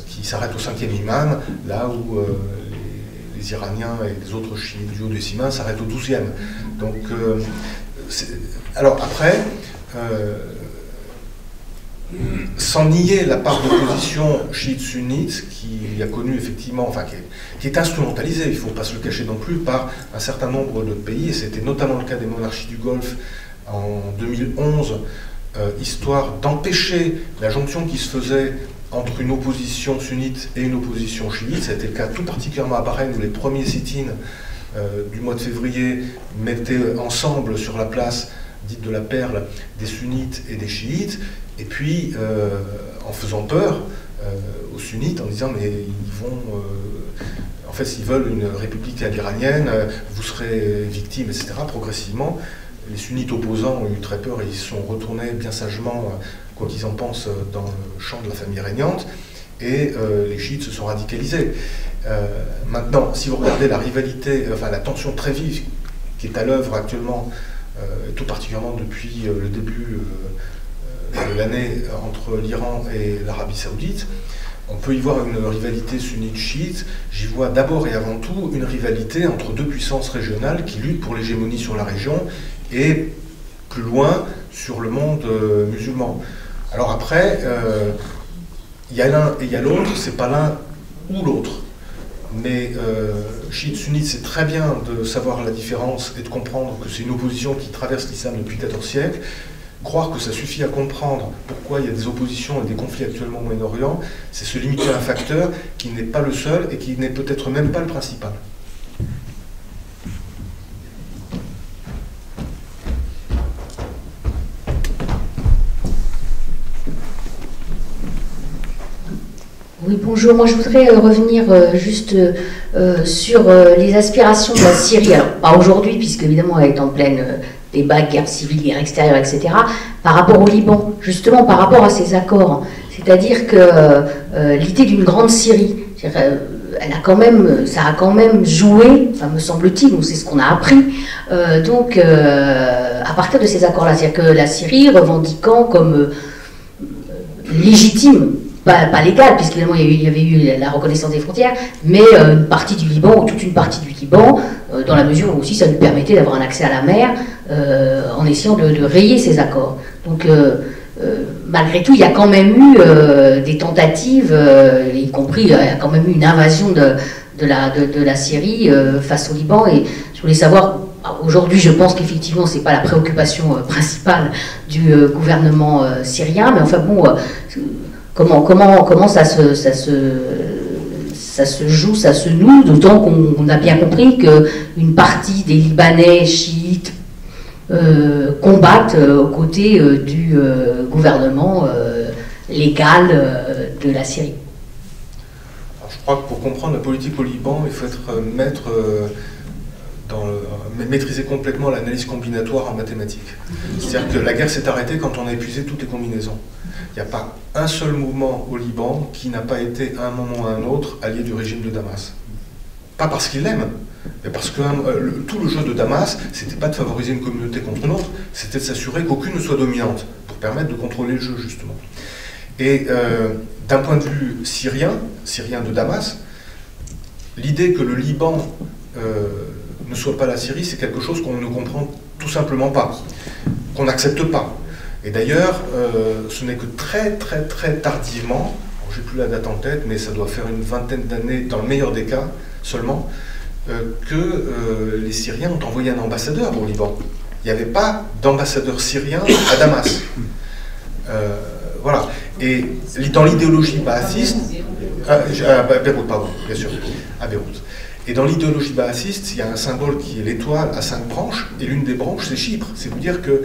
qui s'arrêtent au 5e imam, là où les Iraniens et les autres chiites duodécimains s'arrêtent au 12e. Donc, alors après, sans nier la part d'opposition chiite-sunnite qui a connu effectivement, enfin qui est instrumentalisée, il ne faut pas se le cacher non plus, par un certain nombre de pays, et c'était notamment le cas des monarchies du Golfe en 2011, histoire d'empêcher la jonction qui se faisait entre une opposition sunnite et une opposition chiite. Ça a été le cas tout particulièrement à Bahreïn, où les premiers sit-ins du mois de février mettaient ensemble sur la place dite de la Perle des sunnites et des chiites, et puis en faisant peur aux sunnites, en disant mais ils vont, en fait s'ils veulent une république à l'iranienne, vous serez victime, etc. Progressivement, les sunnites opposants ont eu très peur et ils se sont retournés bien sagement, quoi qu'ils en pensent, dans le champ de la famille régnante, et les chiites se sont radicalisés. Maintenant, si vous regardez la rivalité, enfin la tension très vive qui est à l'œuvre actuellement, tout particulièrement depuis le début de l'année entre l'Iran et l'Arabie Saoudite, on peut y voir une rivalité sunnite-chiite. J'y vois d'abord et avant tout une rivalité entre deux puissances régionales qui luttent pour l'hégémonie sur la région et plus loin sur le monde musulman. Alors après, il y a l'un et il y a l'autre, c'est pas l'un ou l'autre. Mais chiite-sunnite, c'est très bien de savoir la différence et de comprendre que c'est une opposition qui traverse l'islam depuis 14 siècles. Croire que ça suffit à comprendre pourquoi il y a des oppositions et des conflits actuellement au Moyen-Orient, c'est se limiter à un facteur qui n'est pas le seul et qui n'est peut-être même pas le principal. Oui, bonjour. Moi, je voudrais revenir juste sur les aspirations de la Syrie. Alors, pas aujourd'hui, puisque évidemment, elle est en pleine débat, guerre civile, guerre extérieure, etc. Par rapport au Liban, justement, par rapport à ces accords. C'est-à-dire que l'idée d'une grande Syrie, elle a quand même, ça a quand même joué, enfin, me semble-t-il, c'est ce qu'on a appris, à partir de ces accords-là. C'est-à-dire que la Syrie, revendiquant comme légitime, pas légal, puisqu'évidemment il y avait eu la reconnaissance des frontières, mais une partie du Liban, ou toute une partie du Liban, dans la mesure où aussi ça nous permettait d'avoir un accès à la mer, en essayant de rayer ces accords. Donc malgré tout, il y a quand même eu des tentatives, y compris, il y a quand même eu une invasion de la Syrie face au Liban, et je voulais savoir, aujourd'hui je pense qu'effectivement c'est pas la préoccupation principale du gouvernement syrien, mais enfin bon... Comment ça se joue, ça se noue, d'autant qu'on a bien compris qu'une partie des Libanais chiites combattent aux côtés du gouvernement légal de la Syrie. Alors, je crois que pour comprendre la politique au Liban, il faut être maîtriser complètement l'analyse combinatoire en mathématiques. C'est-à-dire que la guerre s'est arrêtée quand on a épuisé toutes les combinaisons. Il n'y a pas un seul mouvement au Liban qui n'a pas été à un moment ou à un autre allié du régime de Damas. Pas parce qu'il l'aime, mais parce que tout le jeu de Damas, c'était pas de favoriser une communauté contre une autre, c'était de s'assurer qu'aucune ne soit dominante, pour permettre de contrôler le jeu, justement. Et d'un point de vue syrien de Damas, l'idée que le Liban ne soit pas la Syrie, c'est quelque chose qu'on ne comprend tout simplement pas, qu'on n'accepte pas. Et d'ailleurs, ce n'est que très tardivement, j'ai plus la date en tête, mais ça doit faire une vingtaine d'années, dans le meilleur des cas seulement, que les Syriens ont envoyé un ambassadeur au Liban. Il n'y avait pas d'ambassadeur syrien à Damas. Voilà. Et dans l'idéologie baathiste, à Beyrouth, pardon, bien sûr, à Beyrouth. Et dans l'idéologie baathiste, il y a un symbole qui est l'étoile à 5 branches, et l'une des branches, c'est Chypre. C'est vous dire que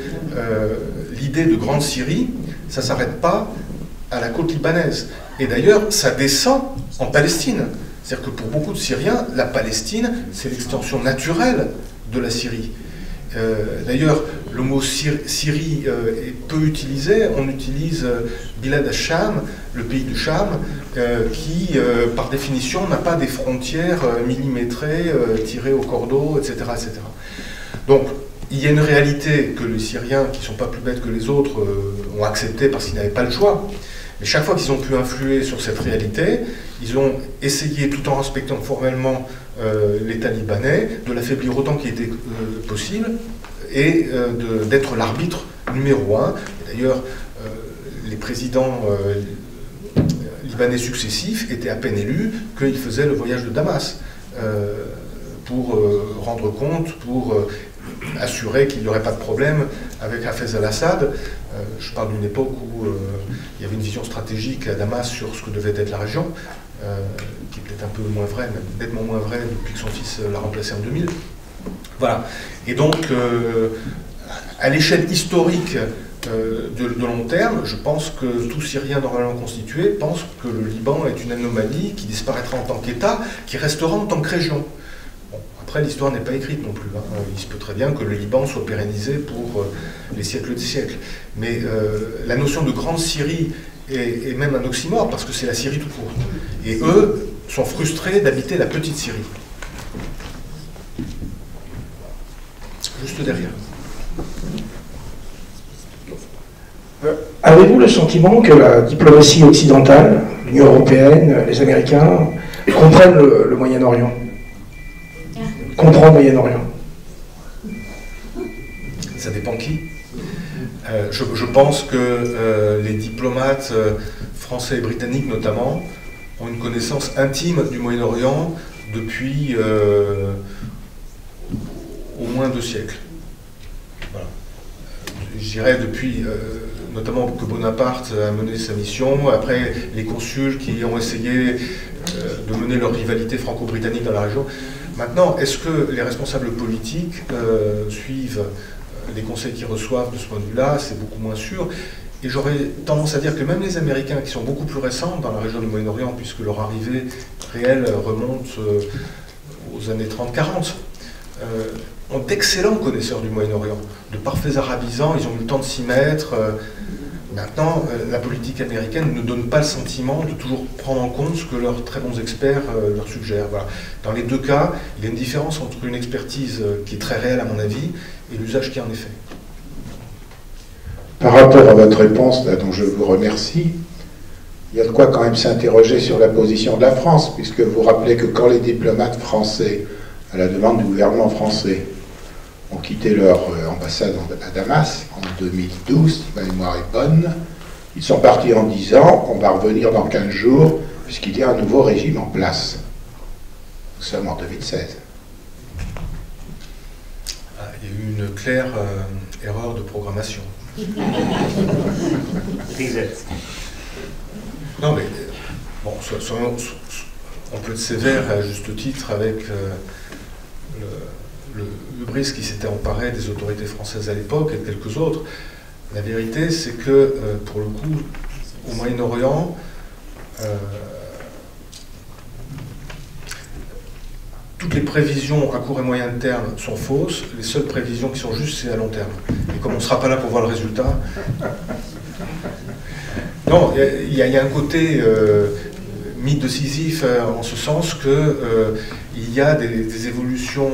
l'idée de Grande Syrie, ça ne s'arrête pas à la côte libanaise. Et d'ailleurs, ça descend en Palestine. C'est-à-dire que pour beaucoup de Syriens, la Palestine, c'est l'extension naturelle de la Syrie. D'ailleurs, le mot Syrie est peu utilisé. On utilise Bilad al-Sham, le pays du Cham, qui, par définition, n'a pas des frontières millimétrées, tirées au cordeau, etc., etc. Donc, il y a une réalité que les Syriens, qui ne sont pas plus bêtes que les autres, ont acceptée parce qu'ils n'avaient pas le choix. Mais chaque fois qu'ils ont pu influer sur cette réalité, ils ont essayé, tout en respectant formellement l'État libanais, de l'affaiblir autant qu'il était possible et d'être l'arbitre numéro un. D'ailleurs, les présidents libanais successifs étaient à peine élus qu'ils faisaient le voyage de Damas pour rendre compte, pour assurer qu'il n'y aurait pas de problème avec Hafez al-Assad. Je parle d'une époque où il y avait une vision stratégique à Damas sur ce que devait être la région, qui est peut-être un peu moins vraie, même nettement moins vraie depuis que son fils l'a remplacé en 2000. Voilà. Et donc, à l'échelle historique de long terme, je pense que tout Syrien normalement constitué pense que le Liban est une anomalie qui disparaîtra en tant qu'État, qui restera en tant que région. Bon, après, l'histoire n'est pas écrite non plus. Hein. Il se peut très bien que le Liban soit pérennisé pour les siècles des siècles. Mais la notion de grande Syrie est même un oxymore, parce que c'est la Syrie tout court. Et eux sont frustrés d'habiter la petite Syrie. Juste derrière. Avez-vous le sentiment que la diplomatie occidentale, l'Union européenne, les Américains, comprennent le Moyen-Orient? Comprend le Moyen-Orient? Ça dépend qui. Je pense que les diplomates français et britanniques notamment ont une connaissance intime du Moyen-Orient depuis au moins 2 siècles. Voilà. Je dirais depuis, notamment que Bonaparte a mené sa mission, après les consuls qui ont essayé de mener leur rivalité franco-britannique dans la région. Maintenant, est-ce que les responsables politiques suivent les conseils qu'ils reçoivent de ce point de vue-là? C'est beaucoup moins sûr. Et j'aurais tendance à dire que même les Américains, qui sont beaucoup plus récents dans la région du Moyen-Orient, puisque leur arrivée réelle remonte aux années 30-40, ont d'excellents connaisseurs du Moyen-Orient, de parfaits arabisants, ils ont eu le temps de s'y mettre. Maintenant, la politique américaine ne donne pas le sentiment de toujours prendre en compte ce que leurs très bons experts leur suggèrent. Voilà. Dans les 2 cas, il y a une différence entre une expertise qui est très réelle à mon avis et l'usage qui en est fait. Par rapport à votre réponse, là, dont je vous remercie, il y a de quoi quand même s'interroger sur la position de la France, puisque vous rappelez que quand les diplomates français, à la demande du gouvernement français, ont quitté leur ambassade à Damas en 2012, si ma mémoire est bonne, ils sont partis en disant on va revenir dans 15 jours, puisqu'il y a un nouveau régime en place. Nous sommes en 2016. Il y a eu une claire erreur de programmation. Non, mais bon, on peut être sévère à juste titre avec le hubris qui s'était emparé des autorités françaises à l'époque et de quelques autres. La vérité, c'est que, pour le coup, au Moyen-Orient, toutes les prévisions à court et moyen terme sont fausses. Les seules prévisions qui sont justes, c'est à long terme. Et comme on ne sera pas là pour voir le résultat... Non, il y a un côté mythe de Sisyphe en ce sens qu'il y a des évolutions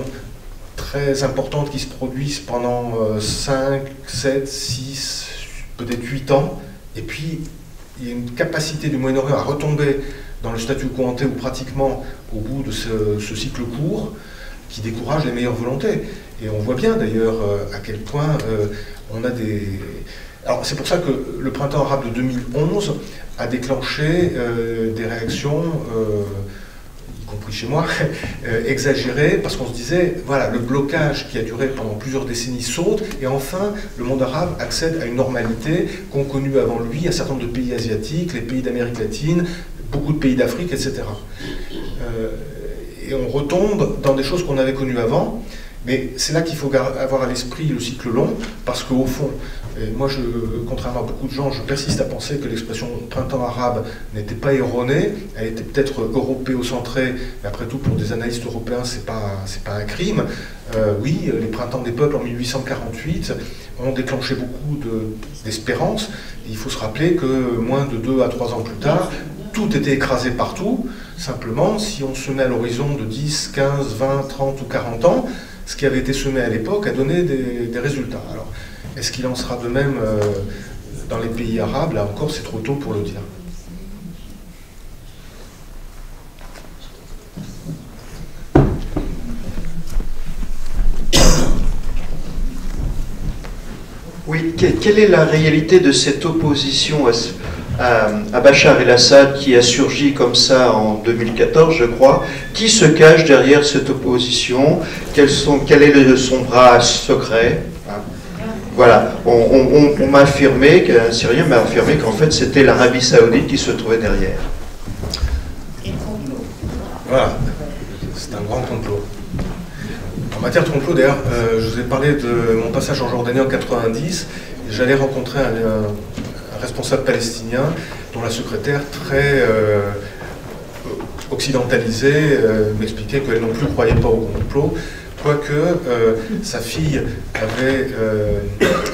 très importantes qui se produisent pendant 5, 7, 6, peut-être 8 ans, et puis il y a une capacité du Moyen-Orient à retomber dans le statu quo ante ou pratiquement au bout de ce cycle court qui décourage les meilleures volontés. Et on voit bien d'ailleurs à quel point on a des... Alors c'est pour ça que le printemps arabe de 2011 a déclenché des réactions, y compris chez moi, exagérées, parce qu'on se disait, voilà, le blocage qui a duré pendant plusieurs décennies saute, et enfin le monde arabe accède à une normalité qu'ont connue avant lui un certain nombre de pays asiatiques, les pays d'Amérique latine, beaucoup de pays d'Afrique, etc. Et on retombe dans des choses qu'on avait connues avant, mais c'est là qu'il faut avoir à l'esprit le cycle long, parce qu'au fond, et moi, contrairement à beaucoup de gens, je persiste à penser que l'expression printemps arabe n'était pas erronée, elle était peut-être européocentrée, mais après tout, pour des analystes européens, c'est pas un crime. Oui, les printemps des peuples en 1848 ont déclenché beaucoup d'espérance. Il faut se rappeler que moins de 2 à 3 ans plus tard, tout était écrasé partout. Simplement, si on se met à l'horizon de 10, 15, 20, 30 ou 40 ans, ce qui avait été semé à l'époque a donné des résultats. Alors, est-ce qu'il en sera de même dans les pays arabes? Là encore, c'est trop tôt pour le dire. Oui, quelle est la réalité de cette opposition à Bachar el-Assad qui a surgi comme ça en 2014, je crois? Qui se cache derrière cette opposition? Quel est son bras secret? Voilà, on m'a affirmé, qu'un Syrien m'a affirmé qu'en fait c'était l'Arabie Saoudite qui se trouvait derrière. Voilà, c'est un grand complot. En matière de complot, d'ailleurs, je vous ai parlé de mon passage en Jordanie en 90. J'allais rencontrer un responsable palestinien dont la secrétaire, très occidentalisée, m'expliquait qu'elle non plus ne croyait pas au complot, quoique sa fille avait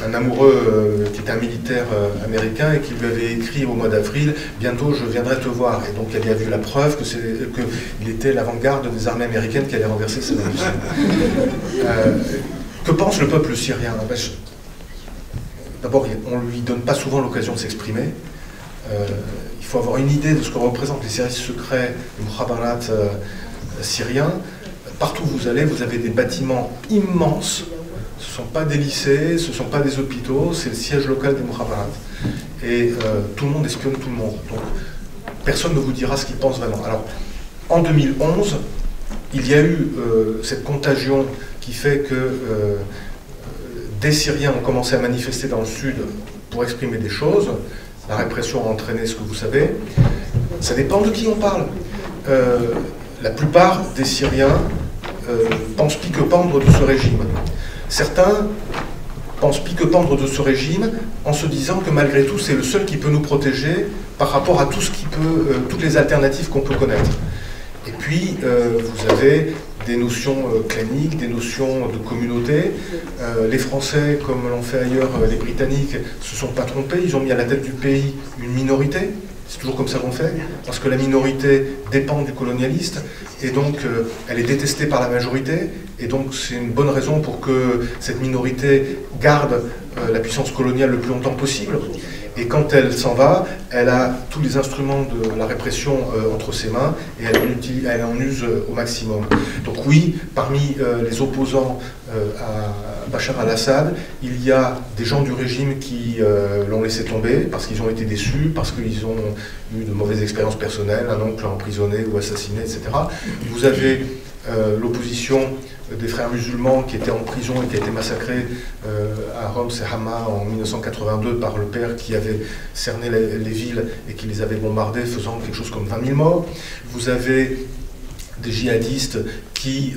un amoureux qui était un militaire américain et qui lui avait écrit au mois d'avril « Bientôt je viendrai te voir ». Et donc elle y a vu la preuve qu'il était l'avant-garde des armées américaines qui allait renverser Saddam Hussein. Que pense le peuple syrien? D'abord, on ne lui donne pas souvent l'occasion de s'exprimer. Il faut avoir une idée de ce que représentent les services secrets du Mukhabarat syrien. Partout où vous allez, vous avez des bâtiments immenses. Ce ne sont pas des lycées, ce ne sont pas des hôpitaux, c'est le siège local des Mukhabarat. Et tout le monde espionne tout le monde. Donc, personne ne vous dira ce qu'il pense vraiment. Alors, en 2011, il y a eu cette contagion qui fait que des Syriens ont commencé à manifester dans le sud pour exprimer des choses. La répression a entraîné ce que vous savez. Ça dépend de qui on parle. La plupart des Syriens pensent pique-pendre de ce régime. Certains pensent pique-pendre de ce régime en se disant que malgré tout, c'est le seul qui peut nous protéger par rapport à tout ce qui peut, toutes les alternatives qu'on peut connaître. Et puis, vous avez des notions claniques, des notions de communauté. Les Français, comme l'ont fait ailleurs les Britanniques, se sont pas trompés. Ils ont mis à la tête du pays une minorité. C'est toujours comme ça qu'on fait, parce que la minorité dépend du colonialiste, et donc elle est détestée par la majorité, et donc c'est une bonne raison pour que cette minorité garde la puissance coloniale le plus longtemps possible. Et quand elle s'en va, elle a tous les instruments de la répression entre ses mains, et elle en use au maximum. Donc oui, parmi les opposants à Bachar al-Assad, il y a des gens du régime qui l'ont laissé tomber parce qu'ils ont été déçus, parce qu'ils ont eu de mauvaises expériences personnelles, un oncle emprisonné ou assassiné, etc. Vous avez l'opposition des frères musulmans qui étaient en prison et qui a été massacré à Homs et Hama en 1982 par le père qui avait cerné les villes et qui les avait bombardées, faisant quelque chose comme 20 000 morts. Vous avez des djihadistes qui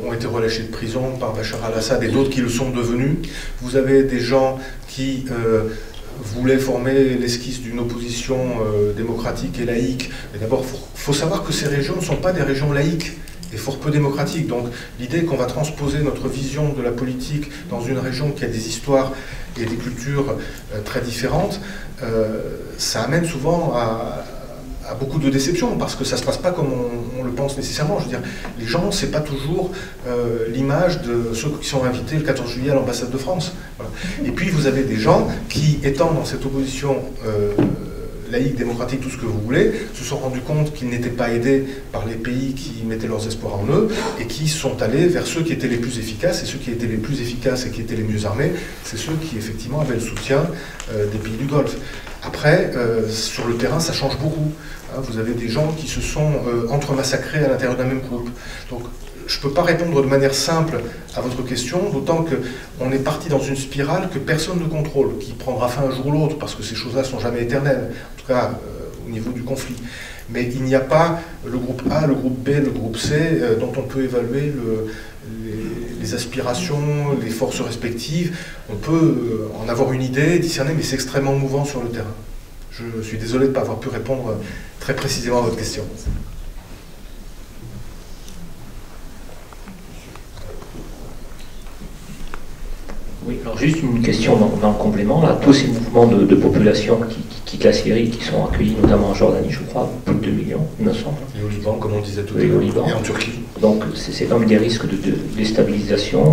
ont été relâchés de prison par Bachar al-Assad et d'autres qui le sont devenus. Vous avez des gens qui voulaient former l'esquisse d'une opposition démocratique et laïque. Mais d'abord, il faut savoir que ces régions ne sont pas des régions laïques et fort peu démocratiques. Donc l'idée qu'on va transposer notre vision de la politique dans une région qui a des histoires et des cultures très différentes, ça amène souvent à beaucoup de déceptions, parce que ça ne se passe pas comme on le pense nécessairement. Je veux dire, les gens, c'est pas toujours l'image de ceux qui sont invités le 14 juillet à l'ambassade de France. Voilà. Et puis vous avez des gens qui, étant dans cette opposition laïque, démocratique, tout ce que vous voulez, se sont rendus compte qu'ils n'étaient pas aidés par les pays qui mettaient leurs espoirs en eux, et qui sont allés vers ceux qui étaient les plus efficaces, et ceux qui étaient les plus efficaces et qui étaient les mieux armés, c'est ceux qui effectivement avaient le soutien des pays du Golfe. Après, sur le terrain, ça change beaucoup. Hein, vous avez des gens qui se sont entre-massacrés à l'intérieur d'un même groupe. Donc, je ne peux pas répondre de manière simple à votre question, d'autant qu'on est parti dans une spirale que personne ne contrôle, qui prendra fin un jour ou l'autre, parce que ces choses-là ne sont jamais éternelles, en tout cas au niveau du conflit. Mais il n'y a pas le groupe A, le groupe B, le groupe C, dont on peut évaluer les aspirations, les forces respectives. On peut en avoir une idée, discerner, mais c'est extrêmement mouvant sur le terrain. Je suis désolé de ne pas avoir pu répondre très précisément à votre question. Oui, alors juste une question dans le complément. Là, tous ces mouvements de population qui quittent la Syrie, qui sont accueillis notamment en Jordanie, je crois, plus de 2 millions, il me semble. Et au Liban, comme on disait tout à l'heure. Oui, et en Turquie. Donc c'est quand même des risques de déstabilisation.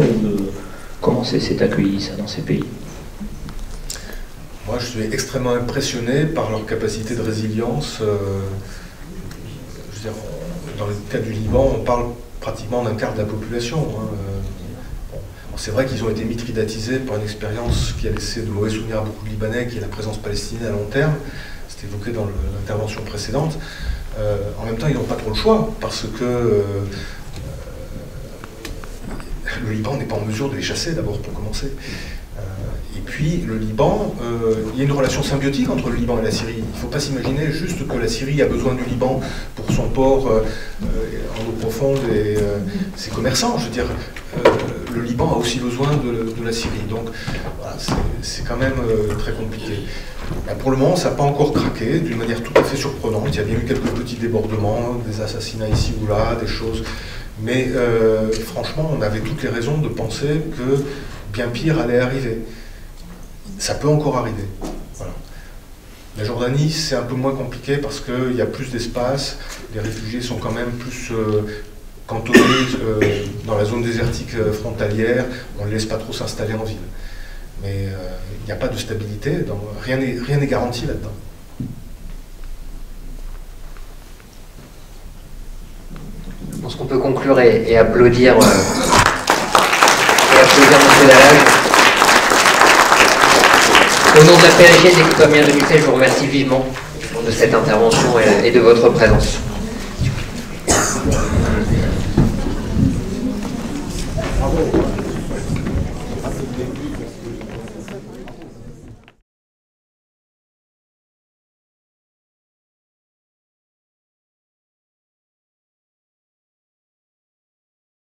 Comment c'est accueilli ça dans ces pays? Moi, je suis extrêmement impressionné par leur capacité de résilience. Je veux dire, dans le cas du Liban, on parle pratiquement d'un quart de la population. Hein. C'est vrai qu'ils ont été mitridatisés par une expérience qui a laissé de mauvais souvenirs à beaucoup de Libanais, qui est la présence palestinienne à long terme. C'était évoqué dans l'intervention précédente. En même temps, ils n'ont pas trop le choix, parce que le Liban n'est pas en mesure de les chasser, d'abord, pour commencer. Et puis, le Liban, il y a une relation symbiotique entre le Liban et la Syrie. Il ne faut pas s'imaginer juste que la Syrie a besoin du Liban pour son port en eau profonde et ses commerçants. Je veux dire, le Liban a aussi besoin de la Syrie. Donc, voilà, c'est quand même très compliqué. Là, pour le moment, ça n'a pas encore craqué, d'une manière tout à fait surprenante. Il y a bien eu quelques petits débordements, des assassinats ici ou là, des choses. Mais franchement, on avait toutes les raisons de penser que bien pire allait arriver. Ça peut encore arriver. Voilà. La Jordanie, c'est un peu moins compliqué parce qu'il y a plus d'espace, les réfugiés sont quand même plus cantonnés dans la zone désertique frontalière, on ne les laisse pas trop s'installer en ville. Mais il n'y a pas de stabilité, donc rien n'est garanti là-dedans. Je pense qu'on peut conclure et applaudir, M. Dallage. Au nom de la PAG et de l'équipe Amiens 2016, je vous remercie vivement de cette intervention et de votre présence. Bravo.